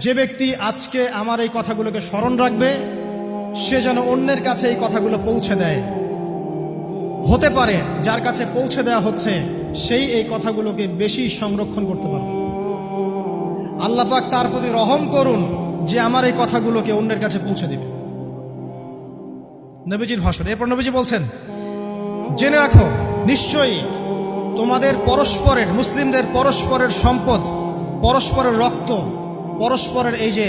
যে ব্যক্তি আজকে আমার এই কথাগুলোকে স্মরণ রাখবে সে যেন অন্যের কাছে এই কথাগুলো পৌঁছে দেয়। হতে পারে যার কাছে পৌঁছে দেওয়া হচ্ছে সেই এই কথাগুলোকে বেশি সংরক্ষণ করতে পারবে। আল্লাহ পাক তার প্রতি রহম করুন যে আমার এই কথাগুলোকে অন্যের কাছে পৌঁছে দেবে। নবীজির ভাষণ। এরপর নবীজি বলছেন, জেনে রাখো নিশ্চয়ই তোমাদের পরস্পরের, মুসলিমদের পরস্পরের সম্পদ, পরস্পরের রক্ত, পরস্পরের এই যে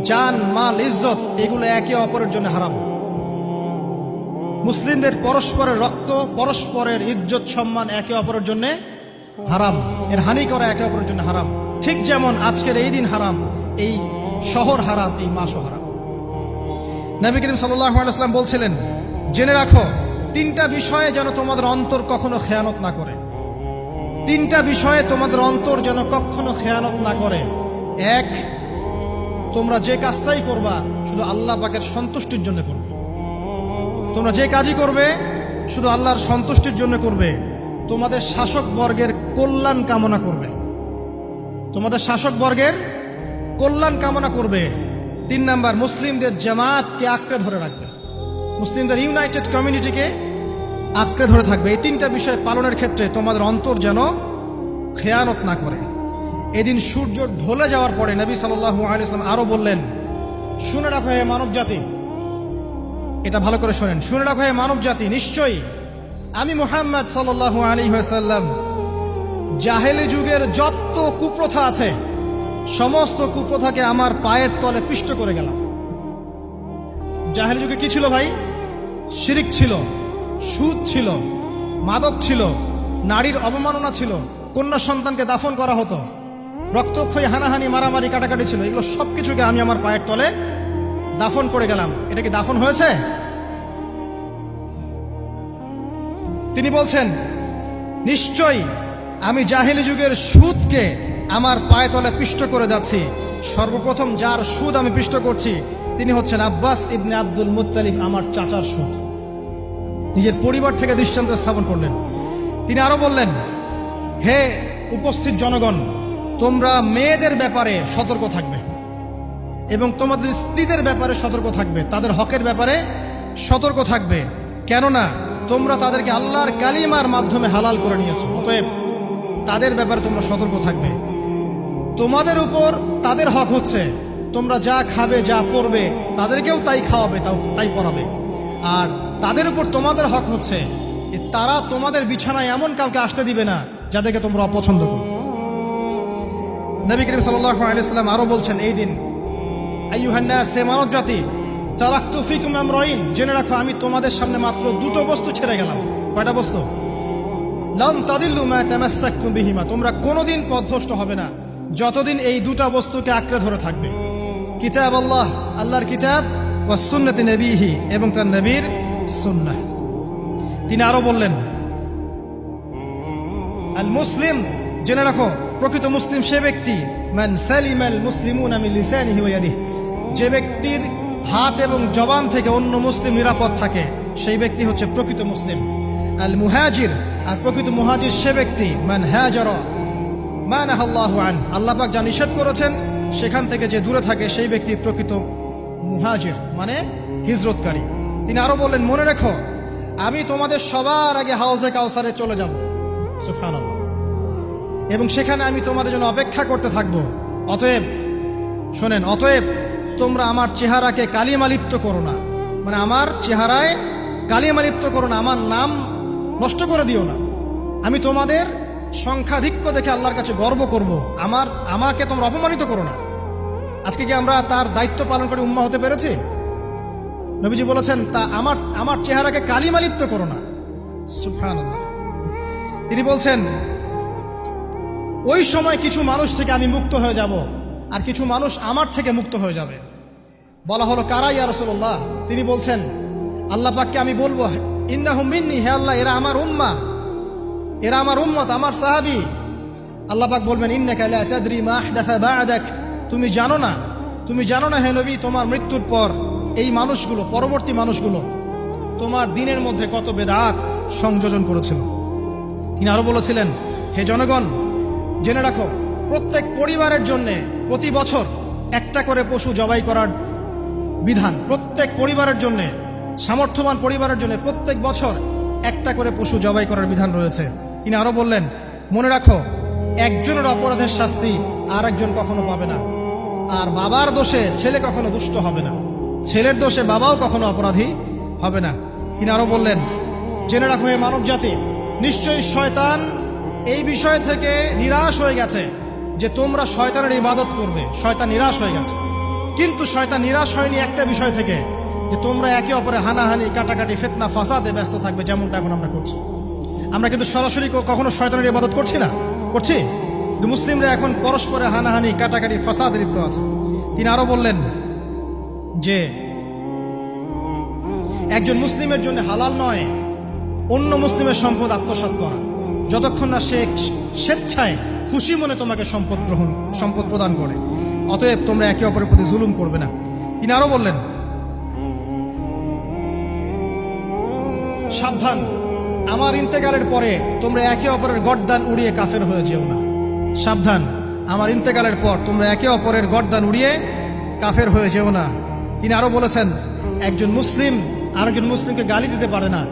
জান মাল ইজ্জত, এগুলো একে অপরের জন্য হারাম। মুসলিমদের পরস্পরের রক্ত, পরস্পরের ইজ্জত সম্মান একে অপরের জন্য হারাম। এর হানি করা একে অপরের জন্য হারাম। ঠিক যেমন আজকের এই দিন হারাম, এই শহর হারাম, এই মাসও হারাম। নবী করিম সাল্লাল্লাহু আলাইহি ওয়াসাল্লাম বলছিলেন, জেনে রাখো তিনটা বিষয়ে যেন তোমাদের অন্তর কখনো খেয়ানত না করে। তিনটা বিষয়ে তোমাদের অন্তর যেন কখনো খেয়ানত না করে। এক, তোমরা যে কাজটাই করবা শুধু আল্লাহ পাকের সন্তুষ্টির জন্য করবে। তোমরা যে কাজই করবে শুধু আল্লাহর সন্তুষ্টির জন্য করবে। তোমাদের শাসক বর্গের কল্যাণ কামনা করবে। তোমাদের শাসক বর্গের কল্যাণ কামনা করবে। 3 নাম্বার, মুসলিমদের জামাতকে আঁকড়ে ধরে রাখবে। মুসলিমদের ইউনাইটেড কমিউনিটিকে আঁকড়ে ধরে থাকবে। এই 3টা বিষয় পালনের ক্ষেত্রে তোমাদের অন্তর যেন খেয়ানত না করে। এদিন সূর্য ঢলে যাওয়ার পরে নবী সাল্লাল্লাহু আলাইহি ওয়াসাল্লাম আরো বললেন, শুনে রাখো হে মানব জাতি, এটা ভালো করে শোনেন, শুনে রাখো হে মানব জাতি, নিশ্চয়ই আমি মুহাম্মদ সাল্লাল্লাহু আলাইহি ওয়াসাল্লাম জাহেলি যুগের যত কুপ্রথা আছে সমস্ত কুপ্রথাকে আমার পায়ের তলে পিষ্ট করে গেলাম। জাহেলি যুগে কি ছিল ভাই? শিরিক ছিল, সুদ ছিল, মাদক ছিল, নারীর অবমাননা ছিল, কন্যা সন্তানকে দাফন করা হতো, রক্তক্ষয়ী হানাহানি মারামারি কাটাকাটি ছিল। এগুলো সব কিছুকে আমি আমার পায়ের তলে দাফন করে গেলাম। এটা কি দাফন হয়েছে? তিনি বলছেন, নিশ্চয়ই আমি জাহেলি যুগের সুদকে আমার পায়ে তলে পিষ্ট করে যাচ্ছি। সর্বপ্রথম যার সুদ আমি পিষ্ট করছি তিনি হচ্ছেন আব্বাস ইবনে আব্দুল মুত্তালিব, আমার চাচার সুদ। নিজের পরিবার থেকে দৃষ্টান্ত স্থাপন করলেন। তিনি আরো বললেন, হে উপস্থিত জনগণ, তোমরা মেয়েদের ব্যাপারে সতর্ক থাকবে এবং তোমাদের স্ত্রীদের ব্যাপারে সতর্ক থাকবে, তাদের হকের ব্যাপারে সতর্ক থাকবে, কেননা তোমরা তাদেরকে আল্লাহর কালিমার মাধ্যমে হালাল করে নিয়েছো। অতএব তাদের ব্যাপারে তোমরা সতর্ক থাকবে। তোমাদের উপর তাদের হক হচ্ছে তোমরা যা খাবে, যা পরবে, তাদেরকেও তাই খাওয়াবে, তাই পরাবে। আর তাদের উপর তোমাদের হক হচ্ছে তারা তোমাদের বিছানায় এমন কাউকে আসতে দিবে না যাদেরকে তোমরা অপছন্দ করো। নবী করিম সাল্লাল্লাহু আলাইহি ওয়াসাল্লাম আরো বলছেন, এই দিন আইয়ুহান নাস, হে মানব জাতি, তারাকতু ফিকুম আমরাইন, জেনে রাখো আমি তোমাদের সামনে মাত্র 2টো বস্তু ছেড়ে গেলাম। কয়টা বস্তু? লান তাদিল্লু মা তামাসসাকতুম বিহিমা, তোমরা কোনোদিন পথভ্রষ্ট হবে না যতদিন এই 2টা বস্তুকে আঁকড়ে ধরে থাকবে। কিতাব আল্লাহ, আল্লাহর কিতাব, ওয়া সুন্নতি নবীহি, এবং তার নবীর সুন্নাহ। তিনি আরো বললেন, আল মুসলিম, জেনে রাখো প্রকৃত মুসলিম সে ব্যক্তি, মান সালিমাল মুসলিমুনা মিন লিসানিহি ওয়া ইয়াদিহি, যে ব্যক্তির হাত এবং জবান থেকে অন্য মুসলিম নিরাপদ থাকে সেই ব্যক্তি হচ্ছে প্রকৃত মুসলিম। আল মুহাজির, আর প্রকৃত মুহাজির সে ব্যক্তি, মান হাজারা মা নাহাল্লাহু আন, আল্লাহ পাক যা নিষেধ করেছেন সেখান থেকে যে দূরে থাকে সেই ব্যক্তি প্রকৃত মুহাজির, মানে হিজরতকারী। তিনি আরো বললেন, মনে রেখো আমি তোমাদের সবার আগে হাউজে কাউসারে চলে যাব, সুবহানাল্লাহ, এবং সেখানে আমি তোমাদের জন্য অপেক্ষা করতে থাকবো। অতএব শোনেন, অতএব তোমরা আমার চেহারাকে কালিমালিপ্ত করো না, মানে আমার চেহারায় কালিমালিপ্ত করো না, আমার নাম নষ্ট করে দিও না। আমি তোমাদের সংখ্যাধিক্য দেখে আল্লাহর কাছে গর্ব করব, আমাকে তোমরা অপমানিত করো না। আজকে কি আমরা তার দায়িত্ব পালন করে উম্মাহ হতে পেরেছি? নবীজি বলেছেন, তা আমার চেহারাকে কালিমালিপ্ত করো না, সুবহানাল্লাহ। তিনি বলছেন, ওই সময় কিছু মানুষ থেকে আমি মুক্ত হয়ে যাব আর কিছু মানুষ আমার থেকে মুক্ত হয়ে যাবে। বলা হলো, কারা ইয়া রাসূলুল্লাহ? তিনি বলছেন, আল্লাহ পাককে আমি বলবো, ইন্নাহুম মিন্নি, হে আল্লাহ এরা আমার উম্মাহ, এরা আমার উম্মত, আমার সাহাবী। আল্লাহ পাক বলবেন, ইন্নাকা লা তাদরি মা আহদাসা বা'দাক, তুমি জানো না হে নবী, তোমার মৃত্যুর পর এই মানুষগুলো, পরবর্তী মানুষগুলো তোমার দিনের মধ্যে কত বেদাত সংযোজন করেছিল। তিনি আরো বলেছিলেন, হে জনগণ, জেনে রাখো প্রত্যেক পরিবারের জন্য প্রতি বছর একটা করে পশু জবাই করার বিধান প্রত্যেক পরিবারের জন্য, সামর্থ্যবান পরিবারের জন্য প্রত্যেক বছর একটা করে পশু জবাই করার বিধান রয়েছে। তিনি আরো বললেন, মনে রাখো একজনের অপরাধের শাস্তি আর একজন কখনো পাবে না, আর বাবার দোষে ছেলে কখনো দুষ্ট হবে না, ছেলের দোষে বাবাও কখনো অপরাধী হবে না। তিনি আরো বললেন, জেনে রাখো হে মানব জাতি, নিশ্চয়ই শয়তান এই বিষয় থেকে নিরাশ হয়ে গেছে যে তোমরা শয়তানের ইবাদত করবে। শয়তান নিরাশ হয়ে গেছে, কিন্তু শয়তান নিরাশ হয়নি একটা বিষয় থেকে, যে তোমরা একে অপরে হানাহানি, কাটাকাটি, ফিতনা, ফাসাদে ব্যস্ত থাকবে, যেমনটা এখন আমরা করছি। আমরা কিন্তু সরাসরি কখনো শয়তানের ইবাদত করছি না, করছি, কিন্তু মুসলিমরা এখন পরস্পরে হানাহানি, কাটাকাটি, ফাসাদে লিপ্ত আছে। তিনি আরো বললেন যে একজন মুসলিমের জন্য হালাল নয় অন্য মুসলিমের সম্পদ আত্মসাৎ করা, যতক্ষণ না সে স্বেচ্ছায় খুশি মনে তোমাকে সম্পদ প্রদান করে। অতএব তোমরা একে অপরের প্রতি জুলুম করবে না। তিনি আরো বললেন, সাবধান, আমার ইন্তেকালের পরে তোমরা একে অপরের গর্দান উড়িয়ে কাফের হয়ে যেও না। সাবধান, আমার ইন্তেকালের পর তোমরা একে অপরের গর্দান উড়িয়ে কাফের হয়ে যেও না। তিনি আরো বলেছেন, একজন মুসলিম আরেকজন মুসলিমকে গালি দিতে পারে না।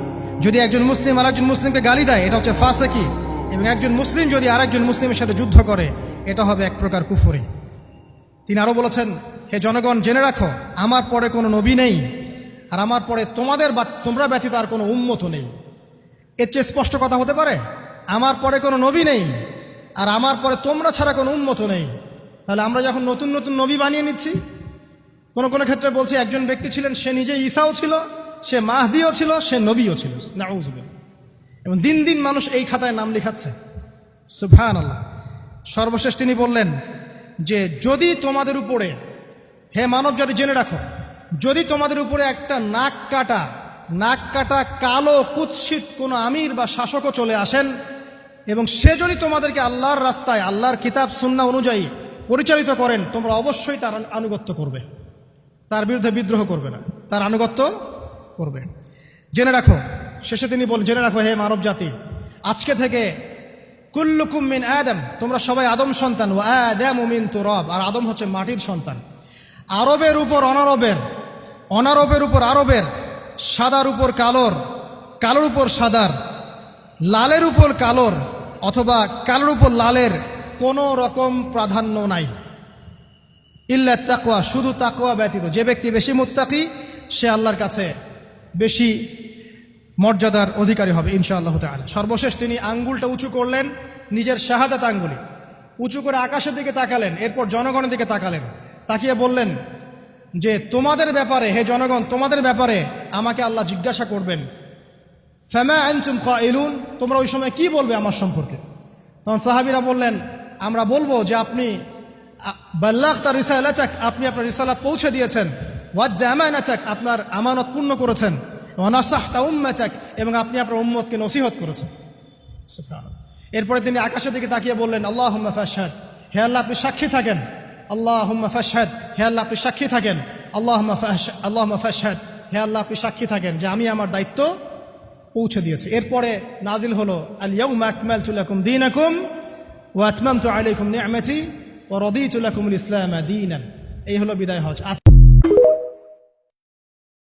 যদি একজন মুসলিম আরেকজন মুসলিমকে গালি দেয়, এটা হচ্ছে ফাসেকি। এবং একজন মুসলিম যদি আরেকজন মুসলিমের সাথে যুদ্ধ করে, এটা হবে এক প্রকার কুফরি। তিনি আরো বলেছেন, হে জনগণ, জেনে রাখো আমার পরে কোনো নবী নেই, আর আমার পরে তোমরা ব্যতীত আর কোনো উম্মত নেই। এর চেয়ে স্পষ্ট কথা হতে পারে? আমার পরে কোনো নবী নেই, আর আমার পরে তোমরা ছাড়া কোনো উম্মত নেই। তাহলে আমরা যখন নতুন নতুন নবী বানিয়ে নিচ্ছি, কোনো কোনো ক্ষেত্রে বলছি একজন ব্যক্তি ছিলেন, সে নিজে ঈসাও ছিল, সে মাহদিও ছিল, সে নবীও ছিল। নাউযুবিল্লাহ। এবং দিন দিন মানুষ এই খাতায় নাম লিখাচ্ছে। সুবহানাল্লাহ। সর্বশেষ তিনি বললেন যে যদি তোমাদের উপরে, হে মানব জাতি জেনে রাখো, যদি তোমাদের উপরে একটা নাক কাটা কালো কুৎসিত কোনো আমির বা শাসকও চলে আসেন, এবং সে যদি তোমাদেরকে আল্লাহর রাস্তায়, আল্লাহর কিতাব সুন্নাহ অনুযায়ী পরিচালিত করেন, তোমরা অবশ্যই তার আনুগত্য করবে, তার বিরুদ্ধে বিদ্রোহ করবে না, তার আনুগত্য করবে। জেনে রাখো, শেষে তিনি বলেন, জেনে রাখো হে মানব জাতি, আজকে থেকে কুল্লুকুম মিন আদম, তোমরা সবাই আদম সন্তান, ও আদামু মিন তুরাব, আর আদম হচ্ছে মাটির সন্তান। আরবের উপর অনারবের, অনারবের উপর আরবের, সাদার উপর কালোর, কালোর উপর সাদার, লালের উপর কালোর, অথবা কালোর উপর লালের কোনো রকম প্রাধান্য নাই। ইল্লা তাকওয়া, শুধু তাকওয়া ব্যতীত। যে ব্যক্তি বেশি মুত্তাকি, সে আল্লাহর কাছে বেশি মর্যাদার অধিকারী হবে ইনশাআল্লাহ তাআলা। সর্বশেষ তিনি আঙ্গুলটা উঁচু করলেন, নিজের শাহাদাত আঙ্গুলি উঁচু করে আকাশের দিকে তাকালেন, এরপর জনগণের দিকে তাকালেন, তাকিয়ে বললেন যে তোমাদের ব্যাপারে, হে জনগণ, তোমাদের ব্যাপারে আমাকে আল্লাহ জিজ্ঞাসা করবেন। ফামা আনতুম কাইলুন, তোমরা ওই সময় কি বলবে আমার সম্পর্কে? তখন সাহাবীরা বললেন, আমরা বলবো যে আপনি বাল্লাগতা রিসালাতাক, আপনি আপনার রিসালাত পৌঁছে দিয়েছেন, ওয়াজ্জা আমানাতাক, আপনার আমানত পূর্ণ করেছেন, ওয়া নাসাহতা উম্মাতাক, এবং আপনি আপনার উম্মতকে নসিহত করেছেন। সুবহানাল্লাহ। এরপরে তিনি আকাশের দিকে তাকিয়ে বললেন, আল্লাহুম্মা ফাশহাদ, হে আল্লাহ আপনি সাক্ষী থাকেন। আল্লাহুম্মা ফাশহাদ, হে আল্লাহ আপনি সাক্ষী থাকেন। আল্লাহুম্মা ফাশহাদ, হে আল্লাহ আপনি সাক্ষী থাকেন যে আমি আমার দায়িত্ব পৌঁছে দিয়েছি। এরপরে নাজিল হলো, আল ইয়াউমা আকমালতু লাকুম দীনাকুম ওয়া আতমামতু আলাইকুম নি'মাতি ওয়া রাদিতু লাকুমুল ইসলামা দীনান। এই হলো বিদায় হজ।